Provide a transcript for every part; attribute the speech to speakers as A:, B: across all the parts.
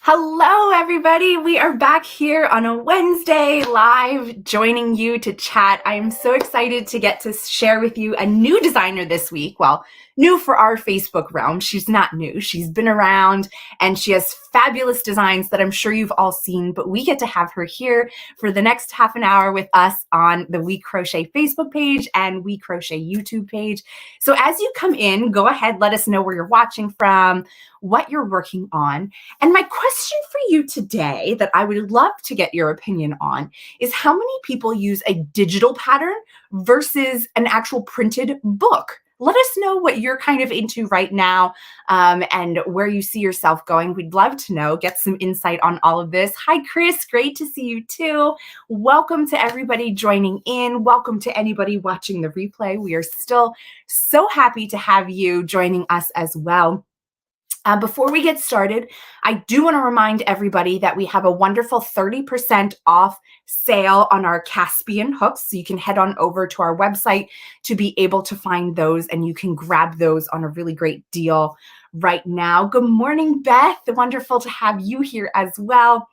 A: Hello, everybody. We are back here on a Wednesday live, joining you to chat. I am so excited to get to share with you a new designer this week. Well, new for our Facebook realm. She's not new. She's been around and she has fabulous designs that I'm sure you've all seen, but we get to have her here for the next half an hour with us on the WeCrochet Facebook page and WeCrochet YouTube page. So as you come in, go ahead, let us know where you're watching from, what you're working on. And my question for you today that I would love to get your opinion on is how many people use a digital pattern versus an actual printed book? Let us know what you're kind of into right now and where you see yourself going. We'd love to know, get some insight on all of this. Hi, Chris. Great to see you too. Welcome to everybody joining in. Welcome to anybody watching the replay. We are still so happy to have you joining us as well. Before we get started, I do want to remind everybody that we have a wonderful 30% off sale on our Caspian hooks. So you can head on over to our website to be able to find those, and you can grab those on a really great deal right now. Good morning, Beth. Wonderful to have you here as well.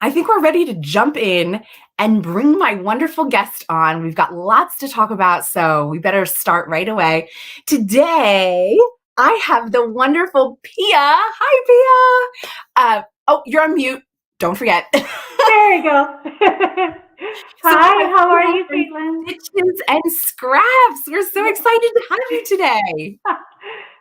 A: I think we're ready to jump in and bring my wonderful guest on. We've got lots to talk about, so we better start right away. Today, I have the wonderful Pia. Hi, Pia. Oh, you're on mute. Don't forget.
B: There you go. Hi, how are you, Katelyn?
A: Stitches and scraps. We're so excited to have you today.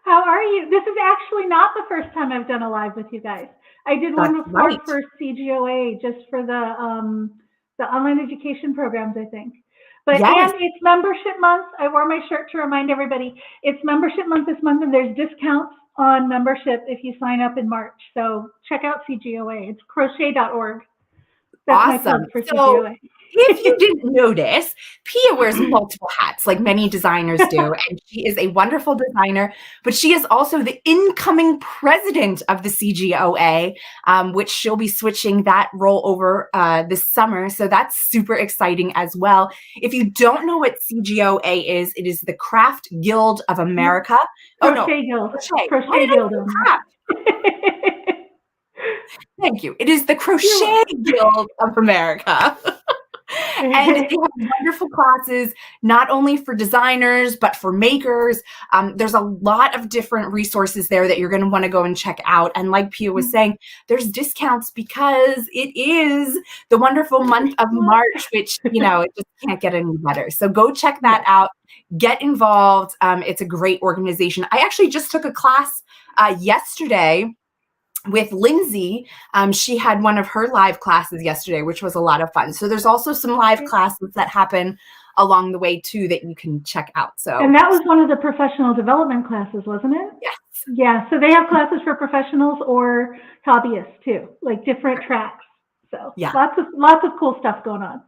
B: How are you? This is actually not the first time I've done a live with you guys. I did one before for CGOA, just for the online education programs, I think. But yes. And it's membership month. I wore my shirt to remind everybody it's membership month this month, and there's discounts on membership if you sign up in March. So check out CGOA. It's crochet.org. That's awesome. My plug for CGOA.
A: If you didn't notice, Pia wears multiple hats like many designers do, and she is a wonderful designer, but she is also the incoming president of the CGOA, which she'll be switching that role over this summer. So that's super exciting as well. If you don't know what CGOA is, it is the Craft Guild of America.
B: Crochet Guild. Crochet Guild.
A: Thank you. It is the Crochet Guild of America. And they have wonderful classes, not only for designers, but for makers. There's a lot of different resources there that you're going to want to go and check out. And like Pia was saying, there's discounts because it is the wonderful month of March, which, you know, it just can't get any better. So go check that out. Get involved. It's a great organization. I actually just took a class yesterday with Lindsay. She had one of her live classes yesterday, which was a lot of fun. So there's also some live classes that happen along the way too that you can check out. So,
B: and that was one of the professional development classes, wasn't it?
A: Yes.
B: Yeah. So they have classes for professionals or hobbyists too, like different tracks. So yeah, lots of cool stuff going on.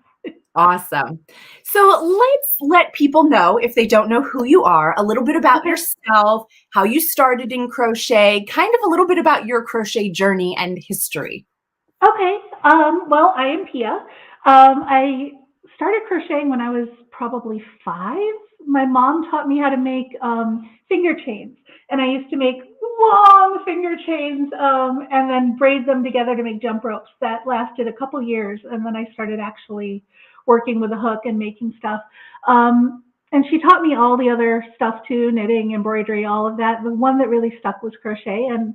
A: Awesome. So let's let people know, if they don't know who you are, a little bit about yourself, how you started in crochet, kind of a little bit about your crochet journey and history.
B: Okay. Well, I am Pia. I started crocheting when I was probably 5. My mom taught me how to make finger chains, and I used to make long finger chains and then braid them together to make jump ropes. That lasted a couple years, and then I started actually working with a hook and making stuff. And she taught me all the other stuff too, knitting, embroidery, all of that. The one that really stuck was crochet. And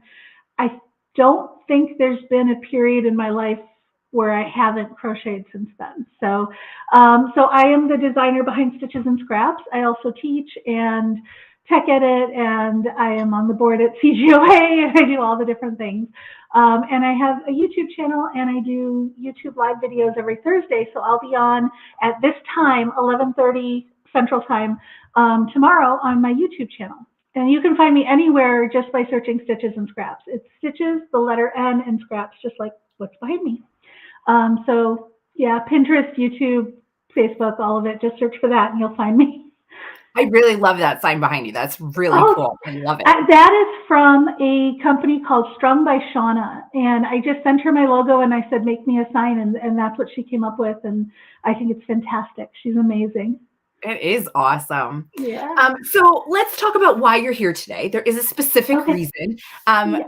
B: I don't think there's been a period in my life where I haven't crocheted since then. So I am the designer behind Stitches and Scraps. I also teach and tech edit, and I am on the board at CGOA, and I do all the different things. And I have a YouTube channel, and I do YouTube live videos every Thursday. So I'll be on at this time, 11:30 Central Time, tomorrow on my YouTube channel. And you can find me anywhere just by searching Stitches and Scraps. It's Stitches, the letter N, and Scraps, just like what's behind me. So yeah, Pinterest, YouTube, Facebook, all of it. Just search for that, and you'll find me.
A: I really love that sign behind you. That's really cool. I love it.
B: That is from a company called Strung by Shauna. And I just sent her my logo and I said, make me a sign. And that's what she came up with. And I think it's fantastic. She's amazing.
A: It is awesome.
B: Yeah.
A: So let's talk about why you're here today. There is a specific
B: Okay.
A: reason.
B: Yeah.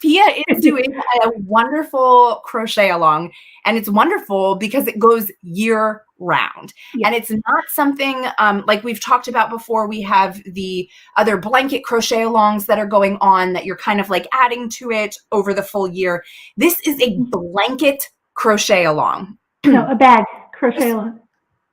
A: Pia is doing a wonderful crochet along, and it's wonderful because it goes year round.
B: Yeah.
A: And it's not something like we've talked about before. We have the other blanket crochet alongs that are going on that you're kind of like adding to it over the full year. This is a blanket crochet along.
B: No, a bag crochet along.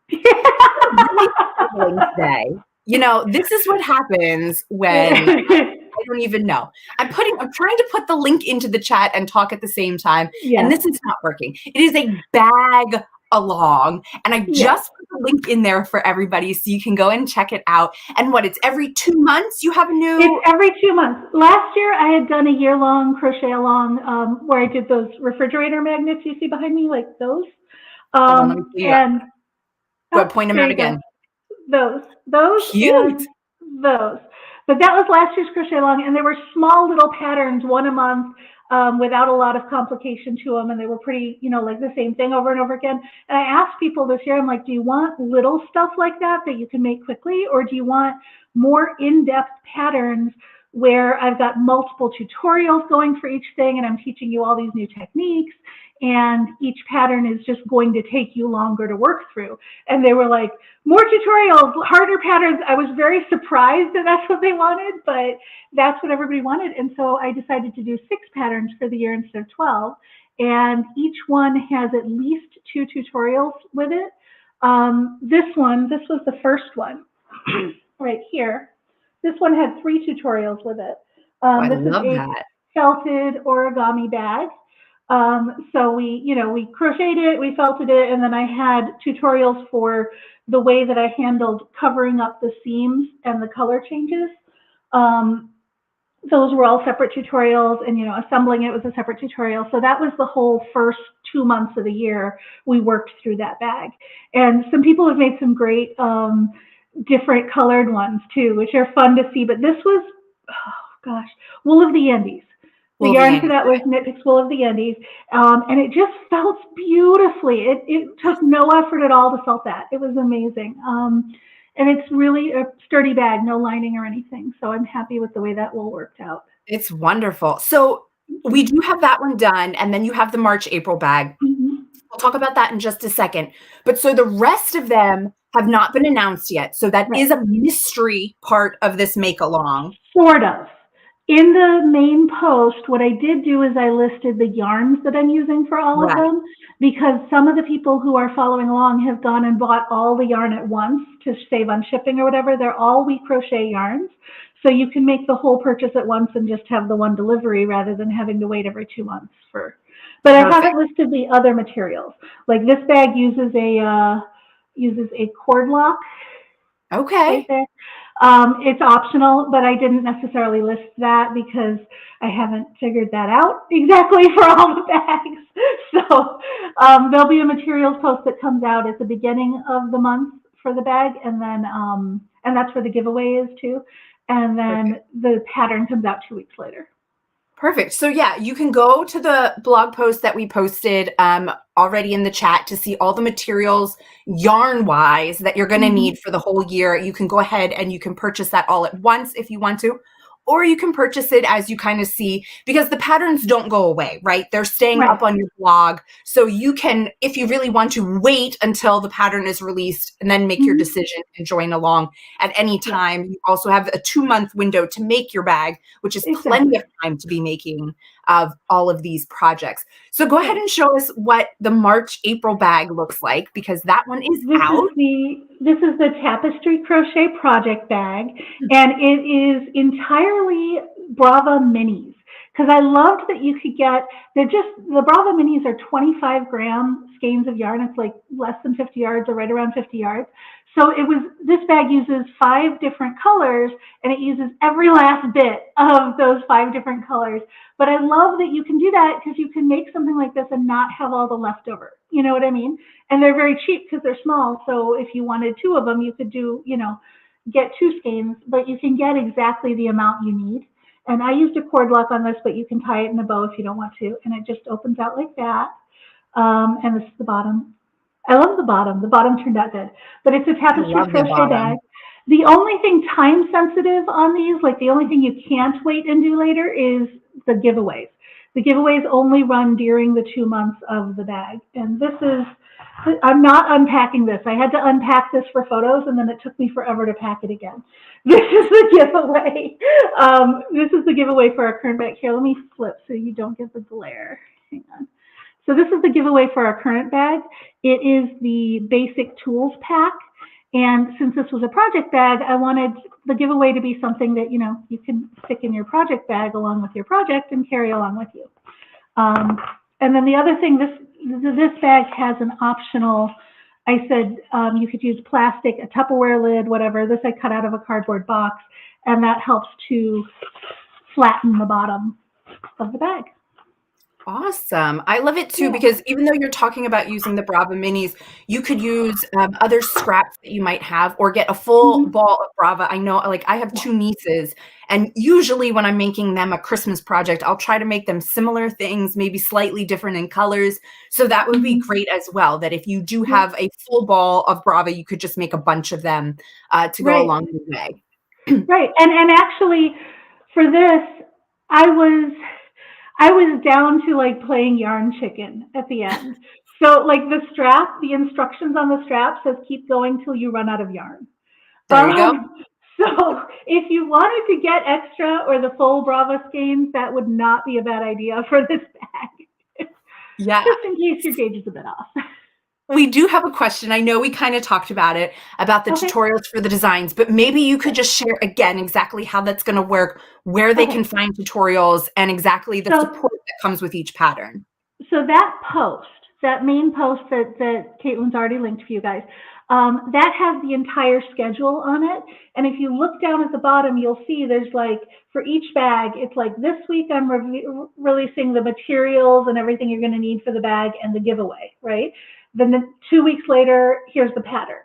A: Really struggling today. You know, this is what happens when I don't even know. I'm trying to put the link into the chat and talk at the same time, and this is not working. It is a bag along, and I just put the link in there for everybody so you can go and check it out. And it's every 2 months you have a new?
B: It's every 2 months. Last year I had done a year-long crochet along where I did those refrigerator magnets you see behind me, like those.
A: Hold on, let me see
B: and
A: point them out again.
B: Those
A: Cute.
B: and those. But that was last year's crochet along, and they were small little patterns, one a month, without a lot of complication to them, and they were pretty, like the same thing over and over again. And I asked people this year, I'm like, do you want little stuff like that you can make quickly, or do you want more in-depth patterns where I've got multiple tutorials going for each thing, and I'm teaching you all these new techniques, and each pattern is just going to take you longer to work through? And they were like, more tutorials, harder patterns. I was very surprised that that's what they wanted, but that's what everybody wanted. And so I decided to do 6 patterns for the year instead of 12. And each one has at least 2 tutorials with it. This was the first one right here. This one had 3 tutorials with it.
A: I
B: this
A: love
B: is a
A: that.
B: felted origami bag. So we crocheted it, we felted it, and then I had tutorials for the way that I handled covering up the seams and the color changes. Those were all separate tutorials, and assembling it was a separate tutorial. So that was the whole first 2 months of the year we worked through that bag. And some people have made some great different colored ones too, which are fun to see. But this was, oh gosh, Wool of the Andes. The yarn for that was Knit Picks Wool of the Andes, and it just felt beautifully. It took no effort at all to felt that. It was amazing. And it's really a sturdy bag, no lining or anything. So I'm happy with the way that wool worked out.
A: It's wonderful. So we do have that one done, and then you have the March, April bag. We'll talk about that in just a second. But so the rest of them have not been announced yet. So that is a mystery part of this make along.
B: Sort of. In the main post, what I did do is I listed the yarns that I'm using for all of them, because some of the people who are following along have gone and bought all the yarn at once to save on shipping or whatever. They're all WeCrochet yarns. So you can make the whole purchase at once and just have the one delivery rather than having to wait every 2 months for. But I haven't listed the other materials. Like this bag uses a cord lock.
A: Okay.
B: Right there. It's optional, but I didn't necessarily list that because I haven't figured that out exactly for all the bags. So there'll be a materials post that comes out at the beginning of the month for the bag, and then and that's where the giveaway is too. And then the pattern comes out 2 weeks later.
A: Perfect. So yeah, you can go to the blog post that we posted already in the chat to see all the materials yarn-wise that you're going to need for the whole year. You can go ahead and you can purchase that all at once if you want to, or you can purchase it as you kind of see, because the patterns don't go away, right? They're staying up on your blog. So you can, if you really want to, wait until the pattern is released and then make your decision and join along at any time. You also have a 2-month window to make your bag, which is plenty of time to be making of all of these projects. So go ahead and show us what the March, April bag looks like, because that one is out.
B: This is the Tapestry Crochet Project Bag, and it is entirely Brava Minis. Because I loved that you could get, the Brava Minis are 25-gram skeins of yarn. It's like less than 50 yards or right around 50 yards. So this bag uses 5 different colors, and it uses every last bit of those 5 different colors. But I love that you can do that because you can make something like this and not have all the leftover. You know what I mean? And they're very cheap because they're small. So if you wanted 2 of them, you could do, get 2 skeins, but you can get exactly the amount you need. And I used a cord lock on this, but you can tie it in a bow if you don't want to. And it just opens out like that. And this is the bottom. I love the bottom. The bottom turned out good. But it's a
A: I
B: tapestry
A: love the
B: crochet bag.
A: bottom.
B: The only thing time sensitive on these, like the only thing you can't wait and do later is the giveaways. The giveaways only run during the 2 months of the bag. And this is, I'm not unpacking this. I had to unpack this for photos and then it took me forever to pack it again. This is the giveaway. This is the giveaway for our current bag. Here, let me flip so you don't get the glare. Hang on. So this is the giveaway for our current bag. It is the basic tools pack. And since this was a project bag, I wanted the giveaway to be something that, you know, you can stick in your project bag along with your project and carry along with you. And then the other thing, this bag has an optional, I said you could use plastic, a Tupperware lid, whatever. This I cut out of a cardboard box, and that helps to flatten the bottom of the bag.
A: Awesome. I love it too, because even though you're talking about using the Brava minis, you could use other scraps that you might have or get a full ball of Brava. I know, like I have 2 nieces, and usually when I'm making them a Christmas project, I'll try to make them similar things, maybe slightly different in colors. So that would be great as well, that if you do have a full ball of Brava, you could just make a bunch of them to go along the way.
B: Right. And actually for this, I was down to like playing yarn chicken at the end. So like the strap, the instructions on the strap says keep going till you run out of yarn.
A: There you go.
B: So if you wanted to get extra or the full Brava skeins, that would not be a bad idea for this bag.
A: Yeah.
B: Just in case your gauge is a bit off.
A: We do have a question. I know we kind of talked about it, about the tutorials for the designs, but maybe you could just share again exactly how that's going to work, where they can find tutorials, and exactly the support that comes with each pattern.
B: So that post, that main post that Katelyn's already linked for you guys, that has the entire schedule on it. And if you look down at the bottom, you'll see there's like, for each bag, it's like this week I'm releasing the materials and everything you're going to need for the bag and the giveaway, right? Then 2 weeks later, here's the pattern.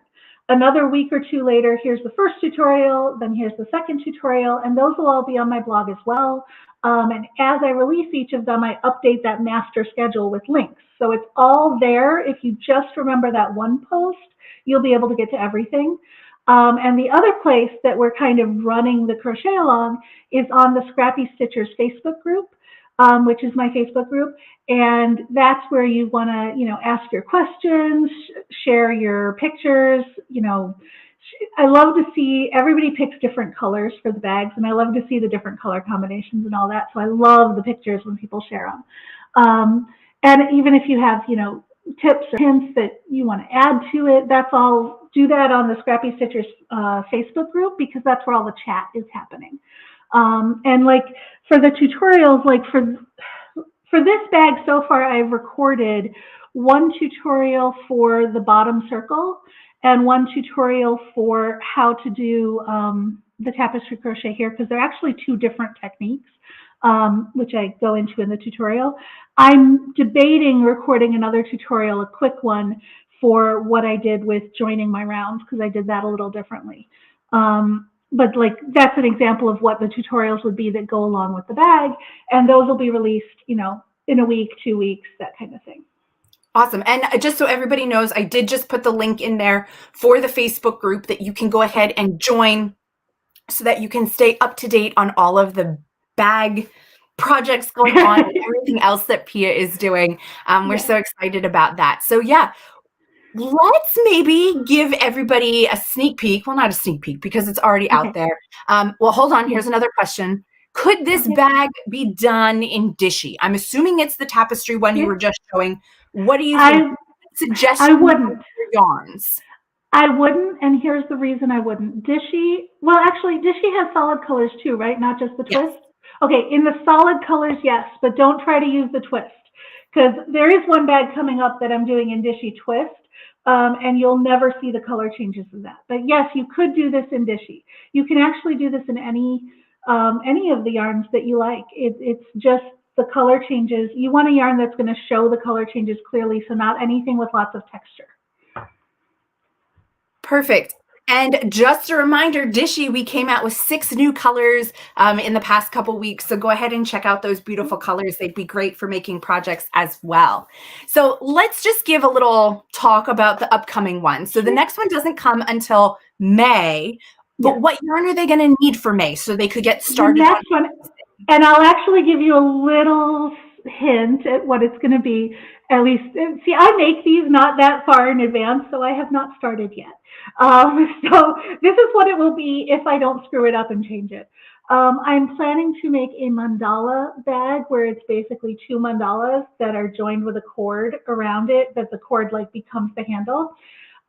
B: Another week or 2 later, here's the first tutorial, then here's the second tutorial, and those will all be on my blog as well. And as I release each of them, I update that master schedule with links. So it's all there. If you just remember that one post, you'll be able to get to everything. And the other place that we're kind of running the crochet along is on the Scrappy Stitchers Facebook group, which is my Facebook group. And that's where you want to, you know, ask your questions, share your pictures. You know, I love to see everybody picks different colors for the bags, and I love to see the different color combinations and all that. So I love the pictures when people share them. And even if you have, you know, tips or hints that you want to add to it, that's all, do that on the Scrappy Stitchers Facebook group, because that's where all the chat is happening. And like for the tutorials, like for this bag so far, I've recorded 1 tutorial for the bottom circle and 1 tutorial for how to do the tapestry crochet here, because they're actually 2 different techniques, which I go into in the tutorial. I'm debating recording another tutorial, a quick one, for what I did with joining my rounds, because I did that a little differently. But like that's an example of what the tutorials would be that go along with the bag, and those will be released, you know, in a week, 2 weeks, that kind of thing.
A: Awesome. And just so everybody knows, I did just put the link in there for the Facebook group that you can go ahead and join so that you can stay up to date on all of the bag projects going on and everything else that Pia is doing. We're so excited about that. So yeah, let's maybe give everybody a sneak peek. Well, not a sneak peek because it's already out there. Well, hold on. Here's another question. Could this bag be done in Dishy? I'm assuming it's the tapestry one you were just showing. What do you think? Suggestions
B: I wouldn't.
A: for yarns.
B: I wouldn't, and here's the reason I wouldn't. Dishy, well, actually, Dishy has solid colors too, right? Not just the twist? Okay, in the solid colors, yes, but don't try to use the twist, because there is one bag coming up that I'm doing in Dishy twist, and you'll never see the color changes in that. But yes, you could do this in Dishy. You can actually do this in any of the yarns that you like. It's just the color changes. You want a yarn that's going to show the color changes clearly, so not anything with lots of texture.
A: Perfect. And just a reminder, Dishy, we came out with 6 new colors in the past couple weeks. So go ahead and check out those beautiful colors. They'd be great for making projects as well. So let's just give a little talk about the upcoming one. So the next one doesn't come until May, but what yarn are they going to need for May so they could get started?
B: The next one, and I'll actually give you a little hint at what it's going to be. At least, see, I make these not that far in advance, so I have not started yet. So this is what it will be if I don't screw it up and change it. I'm planning to make a mandala bag where it's basically 2 mandalas that are joined with a cord around it, that the cord like becomes the handle.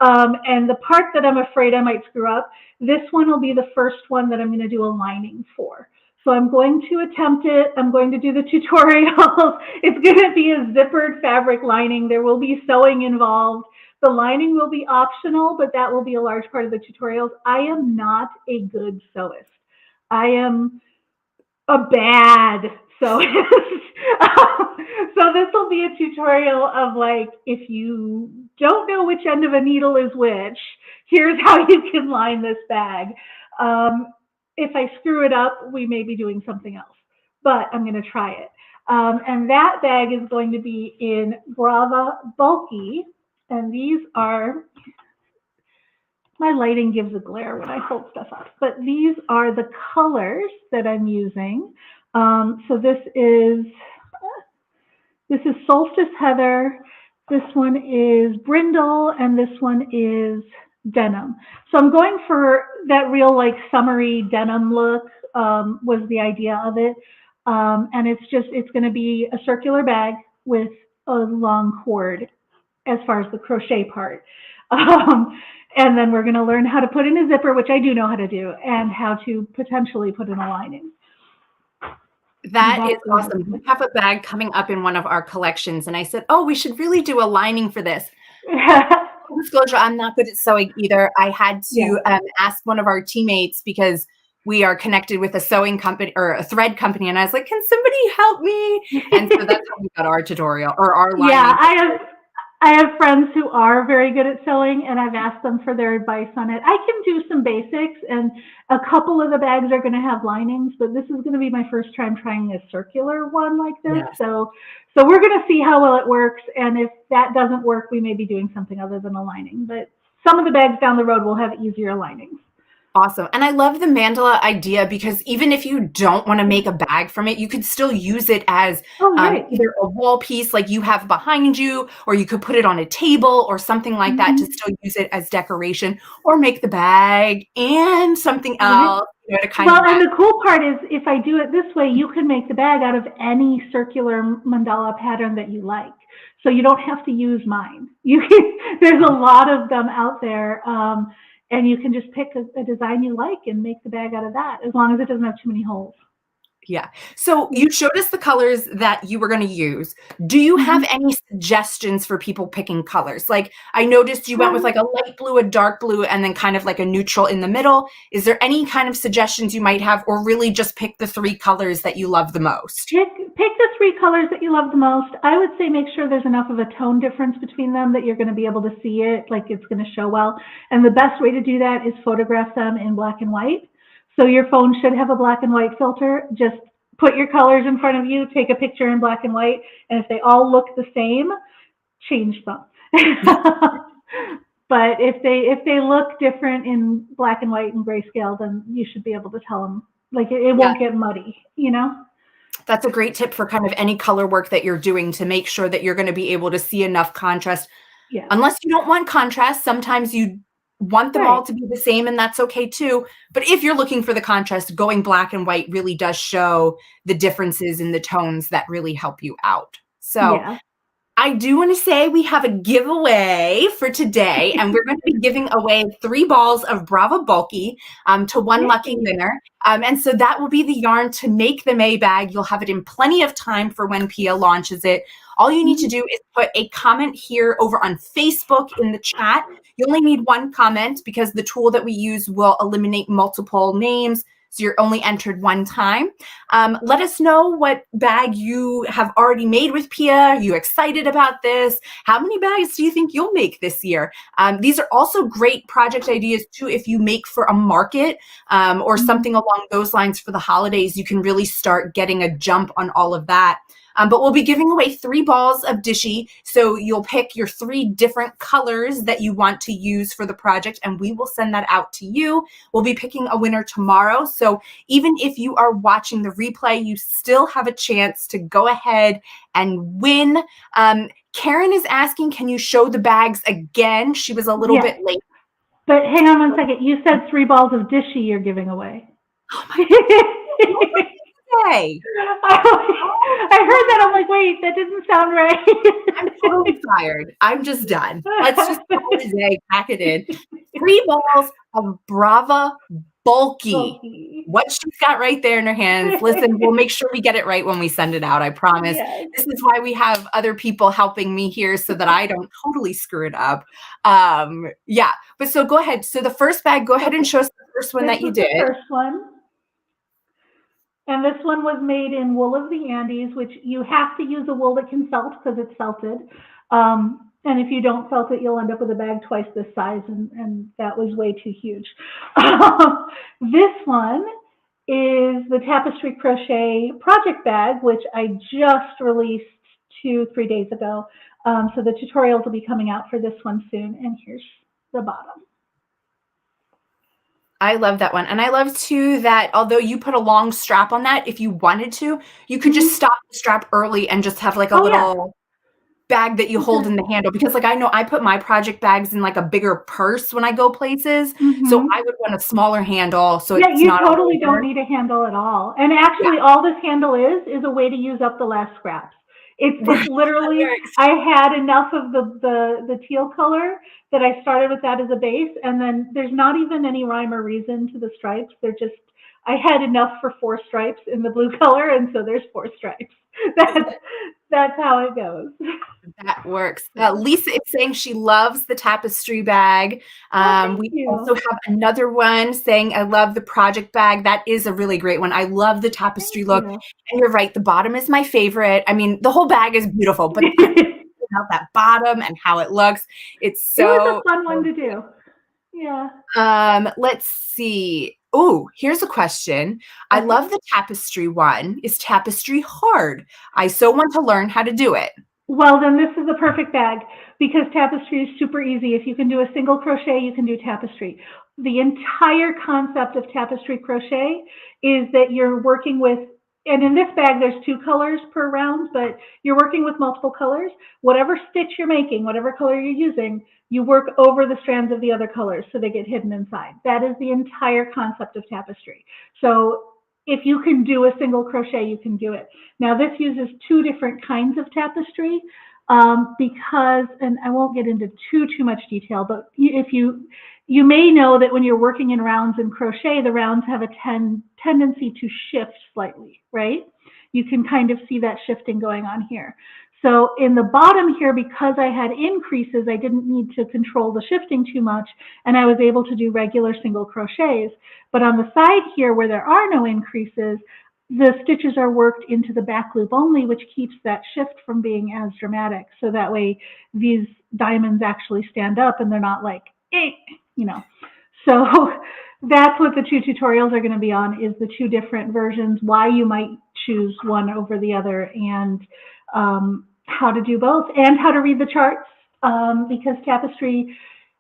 B: And the part that I'm afraid I might screw up, this one will be the first one that I'm going to do a lining for. So I'm going to attempt it. I'm going to do the tutorials. It's going to be a zippered fabric lining. There will be sewing involved. The lining will be optional, but that will be a large part of the tutorials. I am not a good sewist. I am a bad sewist. So this will be a tutorial of like, if you don't know which end of a needle is which, here's how you can line this bag. If I screw it up, we may be doing something else, but I'm going to try it. And that bag is going to be in Brava Bulky. And these are, my lighting gives a glare when I hold stuff up, but these are the colors that I'm using. So this is Solstice Heather, this one is Brindle, and this one is Denim. So I'm going for that real like summery denim look, was the idea of it. And it's going to be a circular bag with a long cord as far as the crochet part. And then we're going to learn how to put in a zipper, which I do know how to do, and how to potentially put in a lining.
A: That is awesome. We have a bag coming up in one of our collections, and I said, oh, we should really do a lining for this. Full disclosure, I'm not good at sewing either. I had to ask one of our teammates because we are connected with a sewing company or a thread company, and I was like, can somebody help me? And so that's how we got our tutorial or our lining.
B: Yeah, I have friends who are very good at sewing, and I've asked them for their advice on it. I can do some basics, and a couple of the bags are going to have linings, but this is going to be my first time trying a circular one like this. Yes. So we're going to see how well it works, and if that doesn't work, we may be doing something other than a lining. But some of the bags down the road will have easier linings.
A: Awesome. And I love the mandala idea because even if you don't want to make a bag from it, you could still use it as either a wall piece like you have behind you, or you could put it on a table or something like that to still use it as decoration, or make the bag and something else. You know, to kind of
B: and the cool part is if I do it this way, you can make the bag out of any circular mandala pattern that you like. So you don't have to use mine. There's a lot of them out there. And you can just pick a design you like and make the bag out of that, as long as it doesn't have too many holes.
A: Yeah. So you showed us the colors that you were going to use. Do you have any suggestions for people picking colors? Like I noticed you went with like a light blue, a dark blue, and then kind of like a neutral in the middle. Is there any kind of suggestions you might have, or really just pick the 3 colors that you love the most?
B: Pick the 3 colors that you love the most. I would say make sure there's enough of a tone difference between them that you're going to be able to see it, like it's going to show well. And the best way to do that is photograph them in black and white. So your phone should have a black and white filter. Just put your colors in front of you, take a picture in black and white, and if they all look the same, change them. But if they look different in black and white and grayscale, then you should be able to tell them. Like it won't get muddy, you know?
A: That's a great tip for kind of any color work that you're doing, to make sure that you're going to be able to see enough contrast. Yeah. Unless you don't want contrast, sometimes you want them all to be the same, and that's okay too. But if you're looking for the contrast, going black and white really does show the differences in the tones that really help you out. So I do want to say we have a giveaway for today, and we're going to be giving away 3 balls of Brava Bulky to one lucky winner. And so that will be the yarn to make the May bag. You'll have it in plenty of time for when Pia launches it. All you need to do is put a comment here over on Facebook in the chat. You only need 1 comment because the tool that we use will eliminate multiple names. So you're only entered one time. Let us know what bag you have already made with Pia. Are you excited about this? How many bags do you think you'll make this year? These are also great project ideas too. If you make for a market or something along those lines for the holidays, you can really start getting a jump on all of that. But we'll be giving away 3 balls of Dishy. So you'll pick your 3 different colors that you want to use for the project, and we will send that out to you. We'll be picking a winner tomorrow. So even if you are watching the replay, you still have a chance to go ahead and win. Karen is asking, can you show the bags again? She was a little bit late.
B: But hang on one second. You said 3 balls of Dishy you're giving away.
A: Oh my God. Hey.
B: I heard that. I'm like, wait, that didn't sound right.
A: I'm totally tired. I'm just done. Let's just call it a day, pack it in. 3 balls of Brava Bulky. What she's got right there in her hands. Listen, we'll make sure we get it right when we send it out. I promise.
B: Yes.
A: This is why we have other people helping me here so that I don't totally screw it up. Yeah, but so go ahead. So the first bag, go ahead and show us the first one that you did.
B: The first one. And this one was made in wool of the Andes, which you have to use a wool that can felt because it's felted. And if you don't felt it, you'll end up with a bag twice this size, and that was way too huge. This one is the Tapestry Crochet project bag, which I just released 2-3 days ago. So the tutorials will be coming out for this one soon. And here's the bottom.
A: I love that one. And I love too that although you put a long strap on that, if you wanted to, you could just stop the strap early and just have like a little bag that you hold in the handle. Because like I know I put my project bags in like a bigger purse when I go places. So I would want a smaller handle. So it's
B: you
A: not
B: totally don't need a handle at all. And actually all this handle is a way to use up the last scraps. It's literally, I had enough of the teal color that I started with that as a base, and then there's not even any rhyme or reason to the stripes. They're just, I had enough for 4 stripes in the blue color, and so there's 4 stripes. That's how it goes.
A: That works. Lisa is saying she loves the tapestry bag. We also have another one saying, I love the project bag. That is a really great one. I love the tapestry look. And you're right, the bottom is my favorite. I mean, the whole bag is beautiful, but about that bottom and how it looks, it's so.
B: It was a fun one to do. Yeah.
A: Let's see. Oh, here's a question. I love the tapestry one. Is tapestry hard? I so want to learn how to do it.
B: Well, then this is the perfect bag because tapestry is super easy. If you can do a single crochet, you can do tapestry. The entire concept of tapestry crochet is that you're working with, and in this bag, there's 2 colors per round, but you're working with multiple colors. Whatever stitch you're making, whatever color you're using, you work over the strands of the other colors so they get hidden inside. That is the entire concept of tapestry. So if you can do a single crochet, you can do it. Now this uses 2 different kinds of tapestry because, and I won't get into too much detail, but if you may know that when you're working in rounds in crochet, the rounds have a tendency to shift slightly, right? You can kind of see that shifting going on here. So in the bottom here, because I had increases, I didn't need to control the shifting too much, and I was able to do regular single crochets. But on the side here, where there are no increases, the stitches are worked into the back loop only, which keeps that shift from being as dramatic. So that way these diamonds actually stand up and they're not like, you know. So that's what the 2 tutorials are going to be on, is the 2 different versions, why you might choose one over the other, and how to do both, and how to read the charts, because tapestry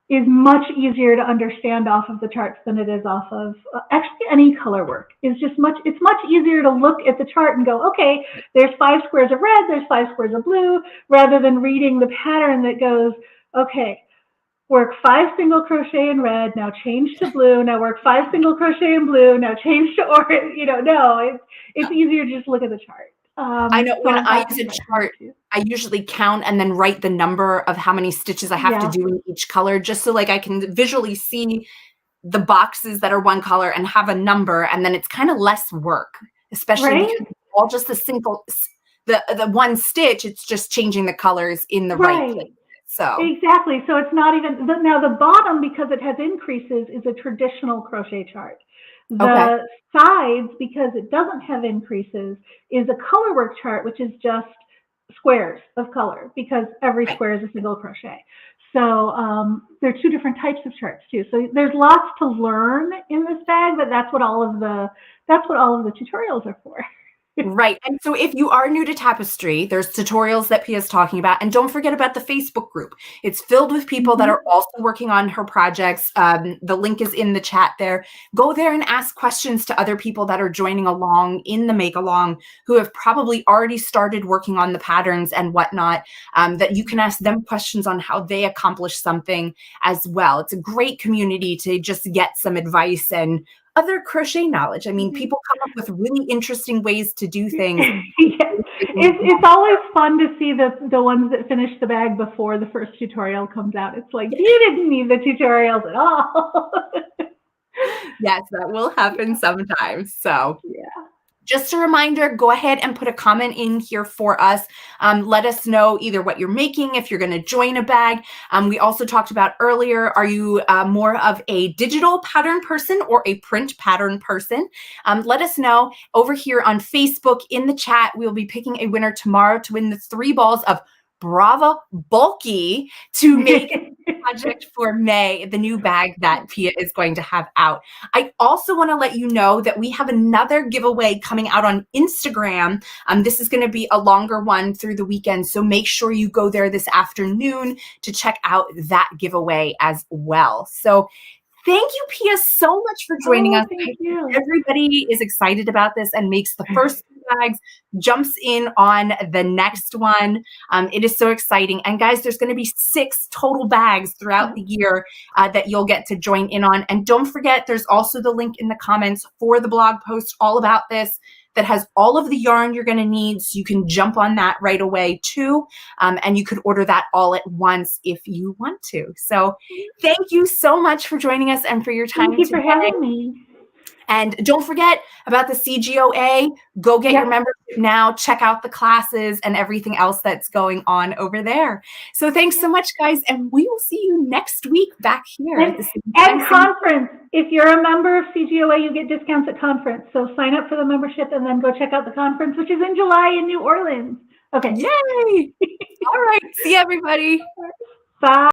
B: is much easier to understand off of the charts than it is off of actually any color work. It's much easier to look at the chart and go, okay, there's 5 squares of red, there's 5 squares of blue, rather than reading the pattern that goes, okay, work 5 single crochet in red, now change to blue, now work 5 single crochet in blue, now change to orange. You know, no, it's easier to just look at the chart.
A: I know when I use a chart, I usually count and then write the number of how many stitches I have to do in each color, just so like I can visually see the boxes that are one color and have a number, and then it's kind of less work, especially because it's all just the single, the one stitch. It's just changing the colors in the right place. So
B: exactly. So it's not even now the bottom, because it has increases, is a traditional crochet chart.
A: Okay.
B: The sides, because it doesn't have increases, is a color work chart, which is just squares of color because every
A: Right.
B: square is a single crochet. So there are two different types of charts too. So there's lots to learn in this bag, but that's what all of the tutorials are for.
A: Right. And so if you are new to Tapestry, there's tutorials that Pia's talking about. And don't forget about the Facebook group. It's filled with people that are also working on her projects. The link is in the chat there. Go there and ask questions to other people that are joining along in the make along who have probably already started working on the patterns and whatnot, that you can ask them questions on how they accomplish something as well. It's a great community to just get some advice and other crochet knowledge. I mean, people come up with really interesting ways to do things.
B: Yeah. It's always fun to see the ones that finish the bag before the first tutorial comes out. It's like, you didn't need the tutorials at all.
A: Yes, that will happen sometimes. So
B: yeah.
A: just a reminder, go ahead and put a comment in here for us. Let us know either what you're making, if you're going to join a bag. We also talked about earlier, are you more of a digital pattern person or a print pattern person? Let us know over here on Facebook in the chat. We'll be picking a winner tomorrow to win the 3 balls of Brava Bulky to make a project for May, the new bag that Pia is going to have out. I also want to let you know that we have another giveaway coming out on Instagram. This is going to be a longer one through the weekend, so make sure you go there this afternoon to check out that giveaway as well. So thank you, Pia, so much for joining us.
B: Thank you.
A: Everybody is excited about this and makes the first 2 bags, jumps in on the next one. It is so exciting. And guys, there's going to be 6 total bags throughout the year that you'll get to join in on. And don't forget, there's also the link in the comments for the blog post all about this that has all of the yarn you're going to need, so you can jump on that right away too. And you could order that all at once if you want to. So thank you so much for joining us and for your time
B: Thank you
A: today.
B: for having me.
A: And don't forget about the CGOA. Go get your membership now. Check out the classes and everything else that's going on over there. So thanks so much, guys. And we will see you next week back here at the same time.
B: And conference. If you're a member of CGOA, you get discounts at conference. So sign up for the membership and then go check out the conference, which is in July in New Orleans. Okay.
A: Yay. All right. See everybody.
B: Bye.